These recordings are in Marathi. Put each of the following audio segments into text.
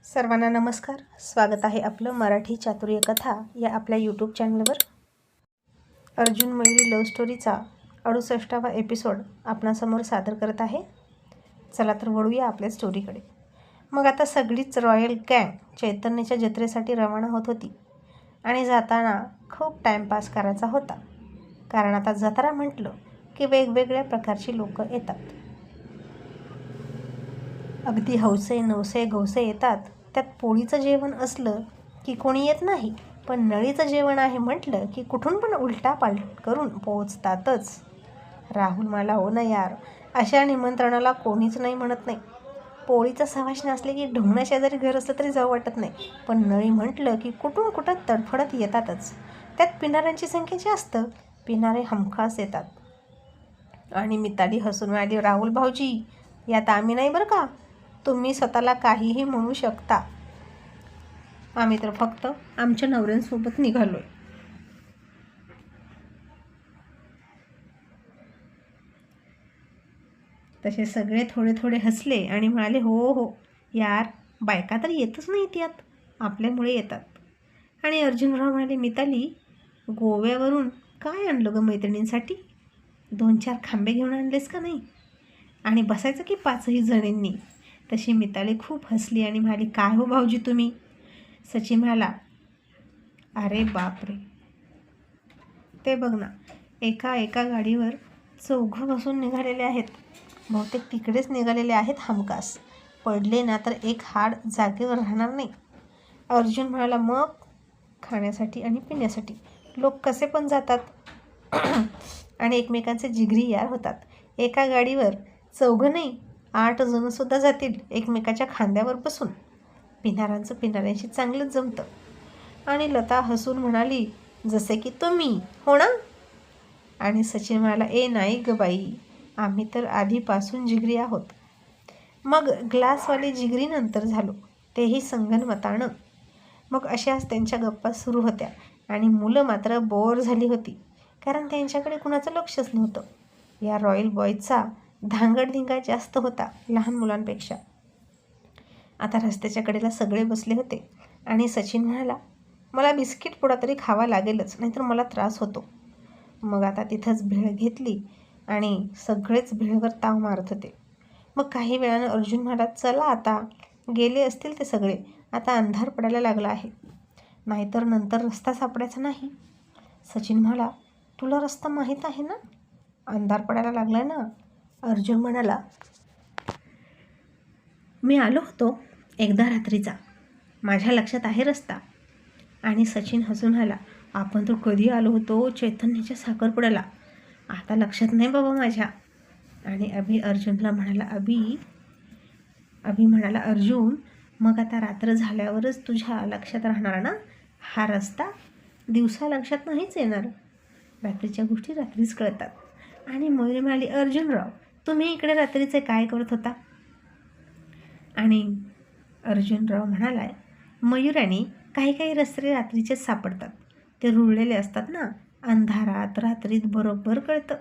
सर्वांना नमस्कार. स्वागत आहे आपलं मराठी चातुर्य कथा या आपल्या यूट्यूब चॅनलवर. अर्जुन मयुरी लव्ह स्टोरीचा 68वा एपिसोड आपणासमोर सादर करत आहे. चला तर वळूया आपल्या स्टोरीकडे. मग आता सगळीच रॉयल गँग चैतन्याच्या जत्रेसाठी रवाना होत होती आणि जाताना खूप टाईमपास करायचा होता. कारण आता जत्रा म्हटलं की वेगवेगळ्या प्रकारची लोक येतात. अगदी हौसे नवसे गवसे येतात. त्यात पोळीचं जेवण असलं की कोणी येत नाही, पण नळीचं जेवण आहे म्हटलं की कुठून पण उलटापालट करून पोहोचतातच. राहुल मला हो ना यार, अशा निमंत्रणाला कोणीच नाही म्हणत नाही. पोळीचं सवाश नसले की ढोंगणं शेजारी घर असलं तरी जाऊ वाटत नाही, पण नळी म्हटलं की कुठून कुठं तडफडत येतातच. त्यात पिणाऱ्यांची संख्या जास्त, पिणारे हमखास येतात. आणि मिताली हसून म्हणाली, राहुल भाऊजी, यात आम्ही नाही बरं का. तुम्ही स्वतःला काहीही म्हणू शकता. आम्ही तर फक्त आमच्या नवऱ्यांसोबत निघालोय. तसे सगळे थोडे थोडे हसले आणि म्हणाले, हो हो यार, बायका तर येतच नाहीत यात, आपल्यामुळे येतात. आणि अर्जुनराव म्हणाले, मिताली, गोव्यावरून काय आणलं ग मैत्रिणींसाठी? 2-4 खांबे घेऊन आणलेस का नाही? आणि बसायचं की 5ही जणींनी? तशी मिताली खूप हसली आणि म्हणाली, काय हो भाऊजी तुम्ही? सचिन म्हणाला, अरे बापरे, ते बघ ना, एका गाडीवर 4 बसून निघालेले आहेत. बहुतेक तिकडेच निघालेले आहेत हमखास. पडले ना तर एक हाड जागेवर राहणार नाही. अर्जुन म्हणाला, मग खाण्यासाठी आणि पिण्यासाठी लोक कसे पण जातात आणि एकमेकांचे जिगरी यार होतात. एका गाडीवर 4 नाही, 8 जणसुद्धा जातील एकमेकाच्या खांद्यावर बसून. पिणाऱ्यांचं पिणाऱ्यांशी चांगलंच जमतं. आणि लता हसून म्हणाली, जसे की तुम्ही हो ना? आणि सचिन म्हणाला, ए नाही ग बाई, आम्ही तर आधीपासून जिगरी आहोत. मग ग्लासवाली जिगरी नंतर झालो, तेही संगनमतानं. मग अशाच त्यांच्या गप्पा सुरू होत्या आणि मुलं मात्र बोर झाली होती, कारण त्यांच्याकडे कुणाचं लक्षच नव्हतं. या रॉयल बॉयजचा धांगडधिंगा जास्त होता लहान मुलांपेक्षा. आता रस्त्याच्या कडेला सगळे बसले होते आणि सचिन म्हणाला, मला बिस्किट पुडा तरी खावा लागेलच, नाहीतर मला त्रास होतो. मग आता तिथंच भेळ घेतली आणि सगळेच भेळवर ताव मारत होते. मग काही वेळानं अर्जुन म्हणाला, चला आता, गेले असतील ते सगळे, आता अंधार पडायला लागला आहे, नाहीतर नंतर रस्ता सापडायचा नाही. सचिन म्हणाला, तुला रस्ता माहीत आहे ना? अंधार पडायला लागलाय ना? अर्जुन म्हणाला, मी आलो होतो एकदा रात्रीचा, माझ्या लक्षात आहे रस्ता. आणि सचिन हसून म्हणाला, आपण तर कधी आलो होतो चैतन्याच्या साखरपुड्याला, आता लक्षात नाही बाबा माझ्या. आणि अभि अर्जुनला म्हणाला, अभि म्हणाला, अर्जुन, मग आता रात्र झाल्यावरच तुझ्या लक्षात राहणार ना हा रस्ता? दिवसा लक्षात नाहीच येणार. रात्रीच्या गोष्टी रात्रीच कळतात. आणि मयुरी म्हणाली, अर्जुनराव, तुम्ही इकडे रात्रीचे काय करत होता? आणि अर्जुनराव म्हणाला, मयुराने काही रस्ते रात्रीचेच सापडतात, ते रुळलेले असतात ना, अंधारात रात्रीत बरोबर कळतं.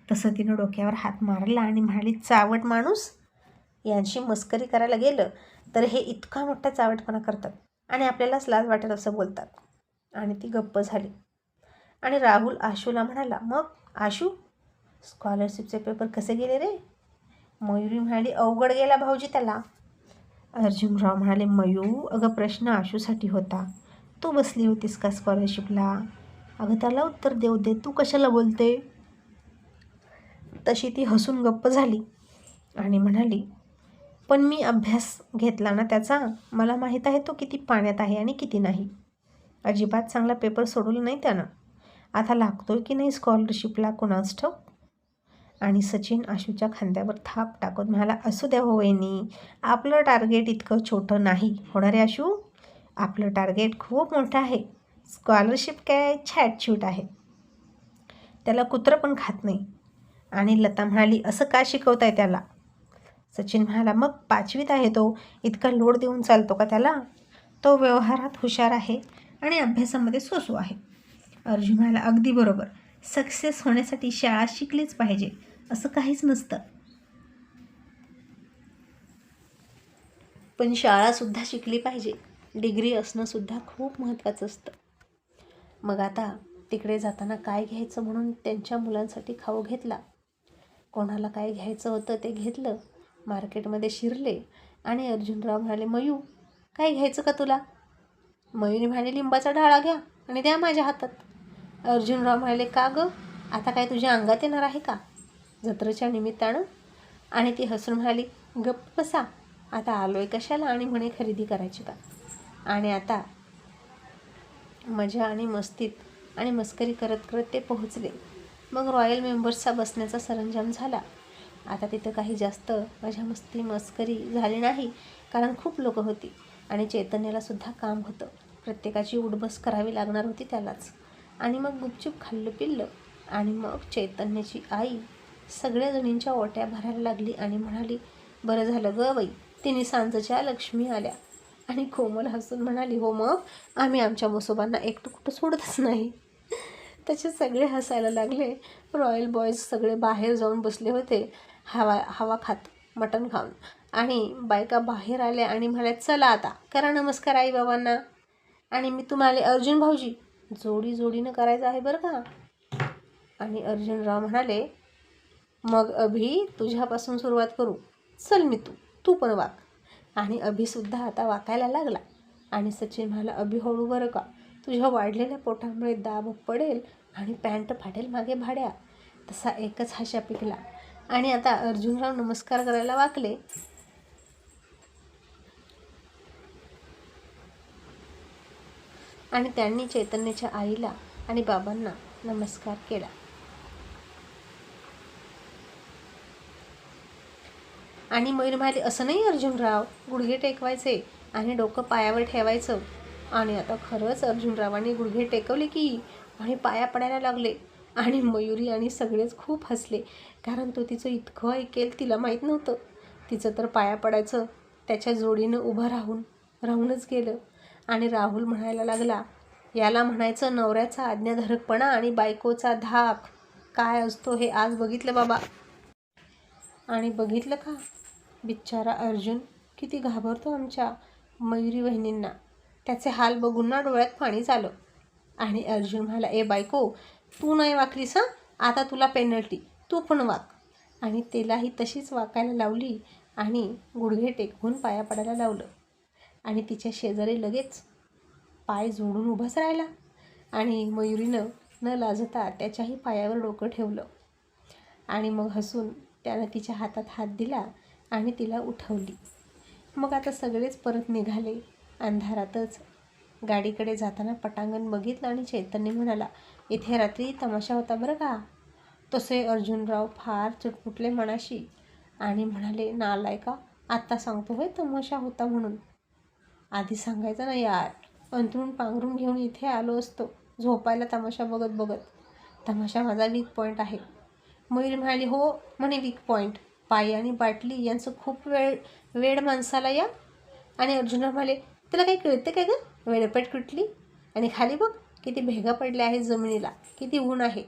तसं तिनं डोक्यावर हात मारला आणि म्हणाली, चावट माणूस, यांची मस्करी करायला गेलं तर हे इतका मोठा चावटपणा करतात आणि आपल्यालाच लाज वाटेल असं बोलतात. आणि ती गप्प झाली. आणि राहुल आशूला म्हणाला, मग आशू, स्कॉलरशिपचे पेपर कसे गेले रे? मयुरी म्हणाली, अवघड गेला भाऊजी त्याला. अर्जुनराव म्हणाले, मयू, अगं प्रश्न आशूसाठी होता, तू बसली होतीस का स्कॉलरशिपला? अगं त्याला उत्तर देऊ दे, तू कशाला बोलते? तशी ती हसून गप्प झाली आणि म्हणाली, पण मी अभ्यास घेतला ना त्याचा, मला माहीत आहे तो किती पाण्यात आहे आणि किती नाही. अजिबात चांगला पेपर सोडवला नाही त्यानं. आता लागतोय की नाही स्कॉलरशिपला कोणास ठाऊक. आणि सचिन आशूच्या खांद्यावर थाप टाकत म्हणाला, असू द्या हो वहिनी, आपलं टार्गेट इतकं छोटं नाही होणार आहे आशू, आपलं टार्गेट खूप मोठं आहे. स्कॉलरशिप काय छॅटछूट आहे, त्याला कुत्रं पण खात नाही. आणि लता म्हणाली, असं का शिकवताय त्याला? सचिन म्हणाला, मग 5वीत आहे तो, इतका लोड देऊन चालतो का त्याला? तो व्यवहारात हुशार आहे आणि अभ्यासामध्ये सोसू आहे. अर्जुन म्हणाला, अगदी बरोबर, सक्सेस होण्यासाठी शाळा शिकलीच पाहिजे असं काहीच नसतं. पण शाळासुद्धा शिकली पाहिजे. डिग्री असणंसुद्धा खूप महत्त्वाचं असतं. मग आता तिकडे जाताना काय घ्यायचं म्हणून त्यांच्या मुलांसाठी खाऊ घेतला. कोणाला काय घ्यायचं होतं ते घेतलं. मार्केटमध्ये शिरले आणि अर्जुनराव म्हणाले, मयू काय घ्यायचं का तुला? मयूने म्हणाले, लिंबाचा ढाळा घ्या आणि द्या माझ्या हातात. अर्जुनराव म्हणाले, का गं, आता काय तुझ्या अंगात येणार आहे का जत्रेच्या निमित्तानं? आणि ती हसून म्हणाली, गप्प बसा, आता आलोय कशाला आणि म्हणे खरेदी करायची का? आणि आता मजा आणि मस्तीत आणि मस्करी करत करत ते पोहोचले. मग रॉयल मेंबर्सचा बसण्याचा सरंजाम झाला. आता तिथं काही जास्त मजा मस्ती मस्करी झाली नाही, कारण खूप लोकं होती आणि चैतन्यालासुद्धा काम होतं. प्रत्येकाची उठबस करावी लागणार होती त्यालाच. आणि मग गुपचूप खाल्लं पिल्लं आणि मग चैतन्याची आई सगळ्या जणींच्या ओट्या भरायला लागली आणि म्हणाली, बरं झालं गं बाई, तिने सांजच्या लक्ष्मी आल्या. आणि कोमल हसून म्हणाली, हो मग आम्ही आमच्या म्हसोबांना एकटं कुठं सोडतच नाही. त्याचे सगळे हसायला लागले. रॉयल बॉयज सगळे बाहेर जाऊन बसले होते हवा खात मटण खाऊन. आणि बायका बाहेर आल्या आणि म्हणाल्या, चला आता करा नमस्कार आई बाबांना. आणि मी तुम्हाला अर्जुन भाऊजी जोडी जोडीनं करायचं आहे बरं का. आणि अर्जुनराव म्हणाले, मग अभि तुझ्यापासून सुरुवात करू, चल मी तू पण वाक. आणि अभिसुद्धा आता वाकायला लागला. आणि सचिन म्हणाला, अभि हळू बरं का, तुझ्या वाढलेल्या पोटामुळे दाब पडेल आणि पॅन्ट फाटेल मागे भाड्या. तसा एकच हाशा पिकला. आणि आता अर्जुनराव नमस्कार करायला वाकले. आणि त्यांनी चैतन्याच्या आईला आणि बाबांना नमस्कार केला. आणि मयूर म्हणाले, असं नाही अर्जुनराव, गुडघे टेकवायचे आणि डोकं पायावर ठेवायचं. आणि आता खरंच अर्जुनरावांनी गुडघे टेकवले की आणि पाया पडायला लागले. आणि मयुरी आणि सगळेच खूप हसले, कारण तो तिचं इतकं ऐकेल तिला माहीत नव्हतं. तिचं तर पाया पडायचं त्याच्या जोडीनं उभं राहूनच गेलं. आणि राहुल म्हणायला लागला, याला म्हणायचं नवऱ्याचा आज्ञाधारकपणा आणि बायकोचा धाक काय असतो हे आज बघितलं बाबा. आणि बघितलं का, बिचारा अर्जुन किती घाबरतो आमच्या मयुरी वहिनींना. त्याचे हाल बघून ना डोळ्यात पाणी झालं. आणि अर्जुन म्हणाला, ए बायको, तू नाही वाकलीस हां, आता तुला पेनल्टी, तू पण वाक. आणि तिलाही तशीच वाकायला लावली आणि गुडघे टेकवून पाया पडायला लावलं. आणि तिच्या शेजारी लगेच पाय जोडून उभाच राहिला. आणि मयुरीनं न लाजता त्याच्याही पायावर डोकं ठेवलं. आणि मग हसून त्यानं तिच्या हातात हात दिला आणि तिला उठवली. मग आता सगळेच परत निघाले. अंधारातच गाडीकडे जाताना पटांगण बघितलं आणि चैतन्य म्हणाला, इथे रात्री तमाशा होता बरं का. तसे अर्जुनराव फार चुटपुटले मनाशी आणि म्हणाले, नालायका, आत्ता सांगतो होय तमाशा होता म्हणून. आधी सांगायचं ना यार, अंथरूण पांघरून घेऊन इथे आलो असतो झोपायला तमाशा बघत बघत. तमाशा माझा वीक पॉईंट आहे. मयूर म्हणाली, हो म्हणे वीक पॉईंट, पायी आणि बाटली यांचं खूप वेड माणसाला या. आणि अर्जुनराव म्हणाले, तुला काही कळते काय गं, वेडपट कुठली. आणि खाली बघ किती भेगा पडल्या आहेत जमिनीला, किती ऊन आहे.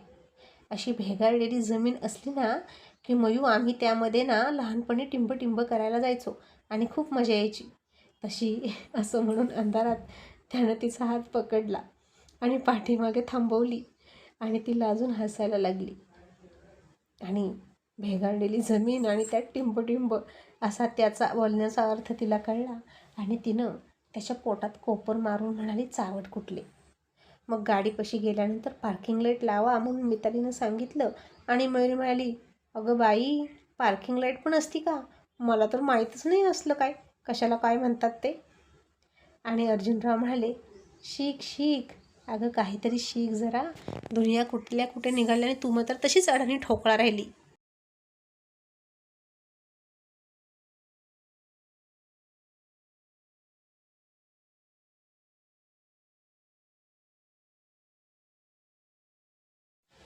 अशी भेगाळलेली जमीन असली ना की मयू आम्ही त्यामध्ये ना लहानपणी टिंब करायला जायचो आणि खूप मजा यायची. तशी असं म्हणून अंधारात त्यानं तिचा हात पकडला आणि पाठीमागे थांबवली आणि ती लाजून हसायला लागली. आणि भेगाळलेली जमीन आणि त्यात टिंब असा त्याचा बोलण्याचा अर्थ तिला कळला. आणि तिनं त्याच्या पोटात कोपर मारून म्हणाली, चावट कुठले. मग गाडीपाशी गेल्यानंतर पार्किंग लाईट लावा म्हणून मितालीनं सांगितलं. आणि मयुरी म्हणाली, अगं बाई, पार्किंग लाईट पण असती का, मला तर माहीतच नाही असलं काय, कशाला काय म्हणतात ते. आणि अर्जुनराव म्हणाले, शिक अगं काहीतरी शिक जरा, दुनिया कुठल्या कुठे निघाल्याने तू मात्र तशीच अडाणी ठोकळा राहिली.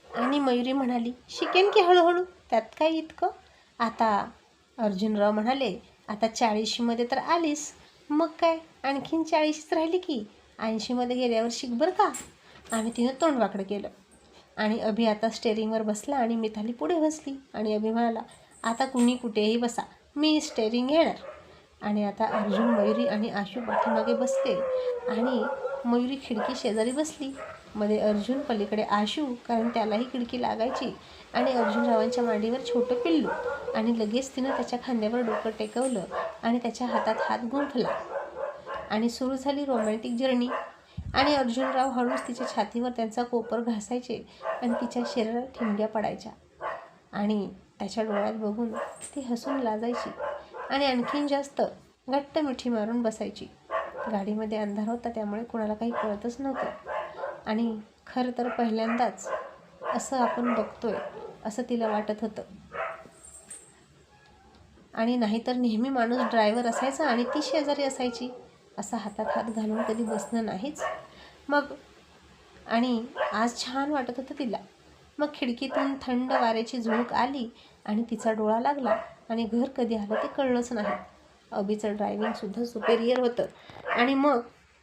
आणि मयुरी म्हणाली, शिकेन की हळूहळू, त्यात काय इतकं. आता अर्जुनराव म्हणाले, आता 40मध्ये तर आलीस, मग काय आणखीन 40च राहिली की 80मध्ये गेल्यावर शिक बरं का. आणि तिनं तोंड वाकडं केलं. आणि अभि आता स्टेअरिंगवर बसला आणि मिताली पुढे बसली. आणि अभि म्हणाला, आता कुणी कुठेही बसा, मी स्टेअरिंग घेणार. आणि आता अर्जुन, मयुरी आणि आशू पाठीमागे बसले आणि मयुरी खिडकी शेजारी बसली. मध्ये अर्जुन, पलीकडे आशू, कारण त्यालाही खिडकी लागायची, आणि अर्जुनरावांच्या मांडीवर छोटं पिल्लू. आणि लगेच तिनं त्याच्या खांद्यावर डोकं टेकवलं आणि त्याच्या हातात हात गुंफला आणि सुरू झाली रोमॅन्टिक जर्नी. आणि अर्जुनराव हळूच तिच्या छातीवर त्यांचा कोपर घासायचे आणि तिच्या शरीरात ठिणग्या पडायच्या आणि त्याच्या डोळ्यात बघून ती हसून लाजायची आणि आणखीन जास्त घट्ट मिठी मारून बसायची. गाडीमध्ये अंधार होता, त्यामुळे कोणाला काही कळतच नव्हतं आणि खरं तर पहिल्यांदाच असं आपण बघतोय असं तिला वाटत होतं. आणि नाहीतर नेहमी माणूस ड्रायव्हर असायचा आणि ती शेजारी असायची. असा हातात हात घालून कधी बसणं नाहीच. मग आणि आज छान वाटत होतं तिला. मग खिडकीतून थंड वाऱ्याची झुळूक आली आणि तिचा डोळा लागला आणि घर कधी आलं ते कळलंच नाही. अभिचं ड्रायव्हिंगसुद्धा सुपेरियर होतं. आणि मग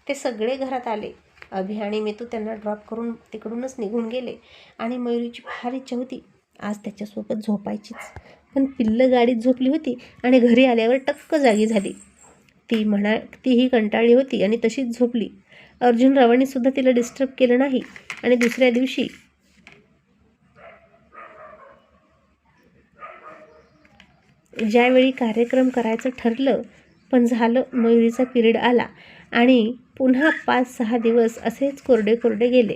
ते सगळे घरात आले. अभि आणि मितू त्यांना ड्रॉप करून तिकडूनच निघून गेले. आणि मयुरीची फार इच्छा होती आज त्याच्यासोबत झोपायचीच, पण पिल्लं गाडीत झोपली होती आणि घरी आल्यावर टक्क जागी झाली. तीही कंटाळली होती आणि तशीच झोपली. अर्जुनरावांनी सुद्धा तिला डिस्टर्ब केलं नाही. आणि दुसऱ्या दिवशी ज्यावेळी कार्यक्रम करायचं ठरलं, पण झालं मयुरीचा पिरियड आला आणि पुन्हा 5-6 दिवस असेच कोरडे कोरडे गेले.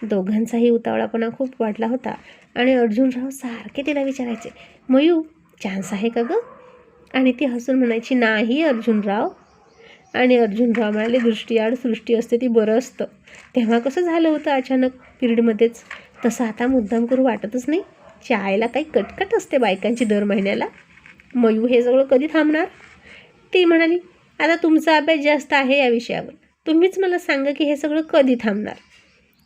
दोघांचाही उतावळापणा खूप वाढला होता आणि अर्जुनराव सारखे तिला विचारायचे, मयू चान्स आहे का गं? आणि ती हसून म्हणायची, नाही अर्जुनराव. आणि अर्जुनराव म्हणाले, दृष्टीआड सृष्टी असते ती बरं असतं. तेव्हा कसं झालं होतं अचानक पिरियडमध्येच? तसं आता मुद्दाम करू वाटतच नाही. चायला काही कटकट असते बायकांची दर महिन्याला. मयू हे सगळं कधी थांबणार? ती म्हणाली, आता तुमचा अभ्यास जास्त आहे या विषयावर, तुम्हीच मला सांगा की हे सगळं कधी थांबणार.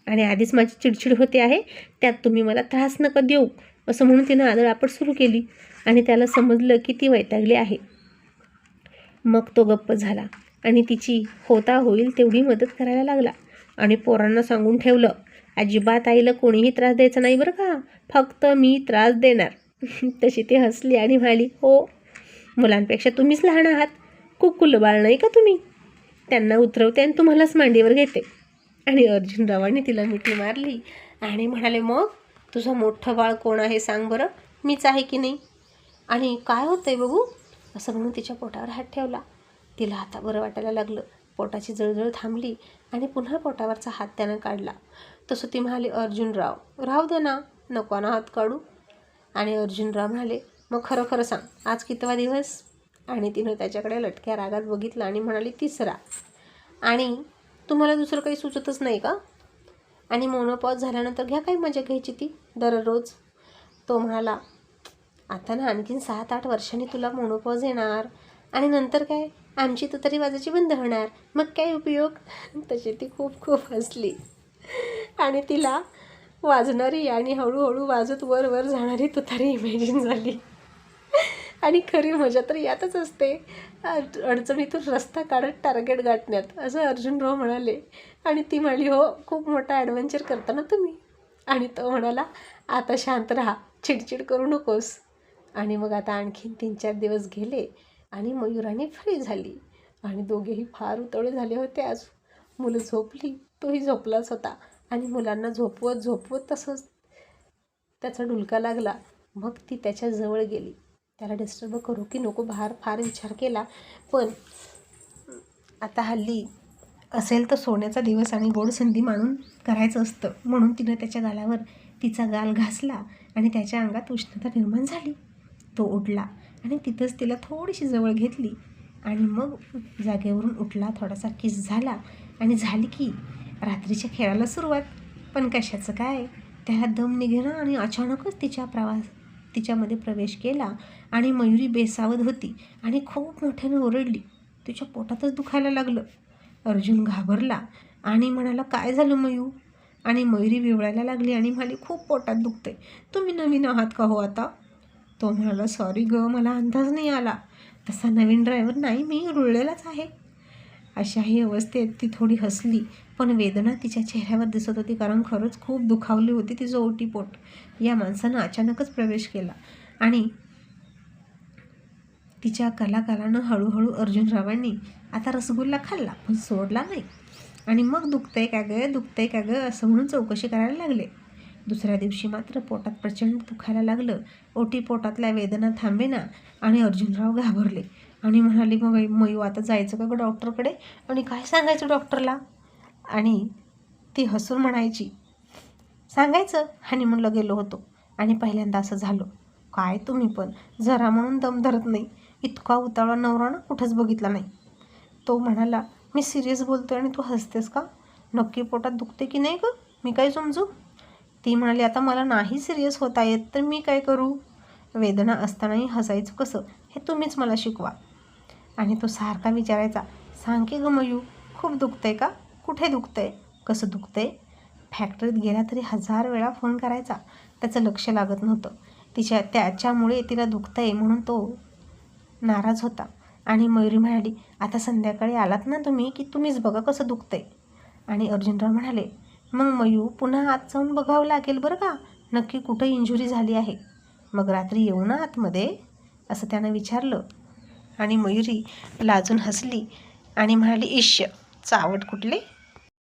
आणि आधीच माझी चिडचिड होते आहे, त्यात तुम्ही मला त्रास नका देऊ, असं म्हणून तिनं आदळआपट सुरू केली. आणि त्याला समजलं की ती वैतागली आहे. मग तो गप्प झाला आणि तिची होता होईल तेवढी मदत करायला लागला. आणि पोरांना सांगून ठेवलं, अजिबात आईला कोणीही त्रास द्यायचा नाही बरं का, फक्त मी त्रास देणार. तशी ती हसली आणि म्हणाली, हो, मुलांपेक्षा तुम्हीच लहान आहात, कुकुलं बाळ नाही का तुम्ही? त्यांना उतरवते आणि तुम्हालाच मांडीवर घेते. आणि अर्जुनरावांनी तिला मिठी मारली आणि म्हणाले, मग तुझं मोठं बाळ कोण आहे सांग बरं, मीच आहे की नाही? आणि काय होतंय बघू, असं म्हणून तिच्या पोटावर हात ठेवला. तिला आता बरं वाटायला लागलं. पोटाची जळजळ थांबली आणि पुन्हा पोटावरचा हात त्यानं काढला. तसं ती म्हणाली, अर्जुनराव राहू दे ना, नको ना हात काढू. आणि अर्जुनराव म्हणाले, मग खरं खरं सांग, आज कितवा दिवस? आणि तिनं त्याच्याकडे लटक्या रागात बघितलं आणि म्हणाली, 3रा. आणि तुम्हाला दुसरं काही सुचतच नाही का? आणि मोनोपॉज झाल्यानंतर घ्या काही मजा घ्यायची ती दररोज. तो म्हणाला, आता ना आणखीन 7-8 वर्षांनी तुला मोनोपॉज येणार आणि नंतर काय आमची तुतारी वाजायची बंद होणार, मग काय उपयोग? तशी ती खूप खूप हसली. आणि तिला वाजणारी आणि हळूहळू वाजत वर वर जाणारी तुतारी इमॅजिन झाली. आणि खरी मजा तर यातच असते, अडचणीतून रस्ता काढत टार्गेट गाठण्यात, असं अर्जुनराव म्हणाले. आणि ती म्हणाली, हो, खूप मोठा ॲडव्हेंचर करता ना तुम्ही. आणि तो म्हणाला, आता शांत राहा, चिडचिड करू नकोस. आणि मग आता आणखीन 3-4 दिवस गेले आणि मयुराणी फ्री झाली आणि दोघेही फार उतवळे झाले होते. आज मुलं झोपली, तोही झोपलाच होता. आणि मुलांना झोपवत तसंच त्याचा डुलका लागला. मग ती त्याच्या जवळ गेली. त्याला डिस्टर्ब करू की नको फार विचार केला, पण आता हल्ली असेल तर सोन्याचा दिवस आणि गोड संधी मानून करायचं असतं, म्हणून तिनं त्याच्या गालावर तिचा गाल घासला आणि त्याच्या अंगात उष्णता निर्माण झाली. तो उठला आणि तिथंच तिला थोडीशी जवळ घेतली आणि मग जागेवरून उठला, थोडासा किस झाला आणि झाली की रात्रीच्या खेळाला सुरुवात. पण कशाचं काय, त्याला दम निघेना आणि अचानकच तिच्यामध्ये प्रवेश केला. आणि मयुरी बेसावध होती आणि खूप मोठ्याने ओरडली. तिच्या पोटातच दुखायला लागलं. अर्जुन घाबरला आणि म्हणाला, काय झालं मयू? आणि मयुरी विवळायला लागली आणि म्हणाली, खूप पोटात दुखते, तुम्ही नवीन आहात का हो आता? तो म्हणाला, सॉरी गं, मला अंदाज नाही आला, तसा नवीन ड्रायव्हर नाही, मी रुळलेलाच आहे. अशाही अवस्थेत ती थोडी हसली, पण वेदना तिच्या चेहऱ्यावर दिसत होती, कारण खरंच खूप दुखावली होती तिचं ओटीपोट. या माणसानं अचानकच प्रवेश केला आणि तिच्या कलाकारानं हळूहळू अर्जुनरावांनी आता रसगुल्ला खाल्ला पण सोडला नाही. आणि मग दुखतंय का गं असं म्हणून चौकशी करायला लागले. दुसऱ्या दिवशी मात्र पोटात प्रचंड दुखायला लागलं. ओटी पोटातल्या वेदना थांबेना आणि अर्जुनराव घाबरले आणि म्हणाले, मग मयू आता जायचं का गं डॉक्टरकडे आणि काय सांगायचं डॉक्टरला? आणि ती हसून म्हणायची, सांगायचं हनीमूनला गेलो होतो आणि पहिल्यांदा असं झालं. काय तुम्ही पण जरा म्हणून दम धरत नाही. इतका उतावळा नवरा ना कुठंच बघितला नाही. तो म्हणाला, मी सिरियस बोलतोय आणि तू हसतेस का? नक्की पोटात दुखते की नाही गं? मी काय समजू? ती म्हणाली, आता मला नाही सिरियस होता येत तर मी काय करू? वेदना असतानाही हसायचं कसं हे तुम्हीच मला शिकवा. आणि तो सारखा विचारायचा, सांग की गं मयू, खूप दुखतंय का? कुठे दुखतंय? कसं दुखतंय? फॅक्टरीत गेला तरी 1000 वेळा फोन करायचा, त्याचं लक्ष लागत नव्हतं. त्याच्यामुळे तिला दुखतंय म्हणून तो नाराज होता. आणि मयुरी म्हणाली, आता संध्याकाळी आलात ना तुम्ही की तुम्हीच बघा कसं दुखतंय. आणि अर्जुनराव म्हणाले, मग मयू पुन्हा आत जाऊन बघावं लागेल बरं का, नक्की कुठं इंजुरी झाली आहे. मग रात्री येऊ ना आतमध्ये असं त्यानं विचारलं. आणि मयुरी लाजून हसली आणि म्हणाली, इश्य चावट कुठले.